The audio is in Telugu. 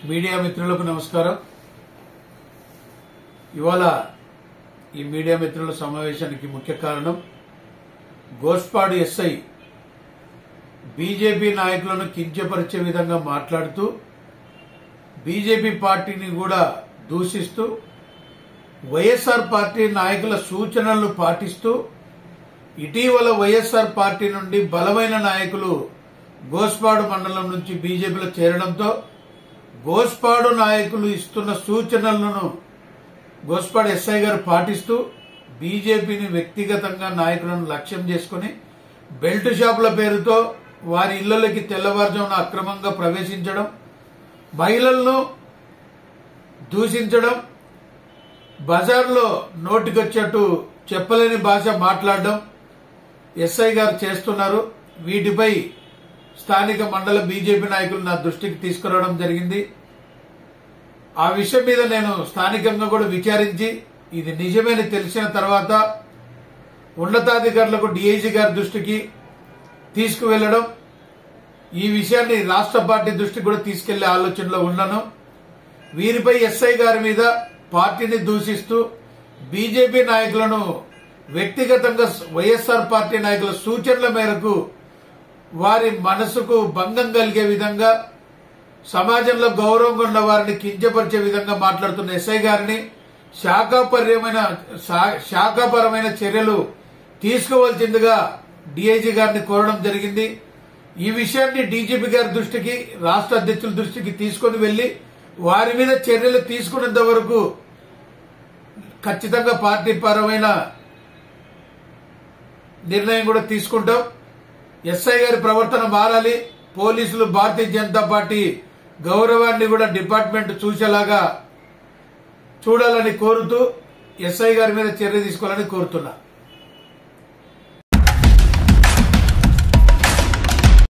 మీడియా మిత్రులకు నమస్కారం. ఇవాళ ఈ మీడియా మిత్రుల సమావేశానికి ముఖ్య కారణం గోస్పాడు ఎస్ఐ బీజేపీ నాయకులను కించపరిచే విధంగా మాట్లాడుతూ బీజేపీ పార్టీని కూడా దూషిస్తూ వైఎస్ఆర్ పార్టీ నాయకుల సూచనలను పాటిస్తూ ఇటీవల వైఎస్ఆర్ పార్టీ నుండి బలమైన నాయకులు గోస్పాడు మండలం నుంచి బీజేపీలో చేరడంతో గోస్పాడు నాయకులు ఇస్తున్న సూచనలను గోస్పాడు ఎస్ఐ గారు పాటిస్తూ బీజేపీని వ్యక్తిగతంగా నాయకులను లక్ష్యం చేసుకుని బెల్ట్ షాపుల పేరుతో వారి ఇళ్లలోకి తెల్లవారుజామున అక్రమంగా ప్రవేశించడం, మహిళలను దూషించడం, బజార్లో నోటికొచ్చేట్టు చెప్పలేని భాష మాట్లాడడం ఎస్ఐ గారు చేస్తున్నారు. వీటిపై స్థానిక మండల బీజేపీ నాయకులు నా దృష్టికి తీసుకురావడం జరిగింది. ఆ విషయం మీద నేను స్థానికంగా కూడా విచారించి ఇది నిజమేని తెలిసిన తర్వాత ఉన్నతాధికారులకు డీఐజీ గారి దృష్టికి తీసుకువెళ్లడం, ఈ విషయాన్ని రాష్ట్ర పార్టీ దృష్టికి కూడా తీసుకెళ్లే ఆలోచనలో ఉన్నాను. వీరిపై ఎస్ఐ గారి మీద పార్టీని దూషిస్తూ బీజేపీ నాయకులను వ్యక్తిగతంగా వైఎస్ఆర్ పార్టీ నాయకుల సూచనల మేరకు వారి మనసుకు భంగం కలిగే విధంగా, సమాజంలో గౌరవంగా ఉన్న వారిని కించపరిచే విధంగా మాట్లాడుతున్న ఎస్ఐ గారిని శాఖాపరమైన చర్యలు తీసుకోవాల్సిందిగా డీఐజీ గారిని కోరడం జరిగింది. ఈ విషయాన్ని డీజీపీ గారి దృష్టికి, రాష్ట్ర అధ్యక్షుల దృష్టికి తీసుకుని వెళ్లి వారి మీద చర్యలు తీసుకునేంత వరకు ఖచ్చితంగా పార్టీ పరమైన నిర్ణయం కూడా తీసుకుంటాం. ఎస్ఐ గారి ప్రవర్తన మారాలి. పోలీసులు, భారతీయ జనతా పార్టీ గౌరవాన్ని కూడా డిపార్ట్మెంట్ చూసేలాగా చూడాలని కోరుతూ ఎస్ఐ గారి మీద చర్య తీసుకోవాలని కోరుతున్నా.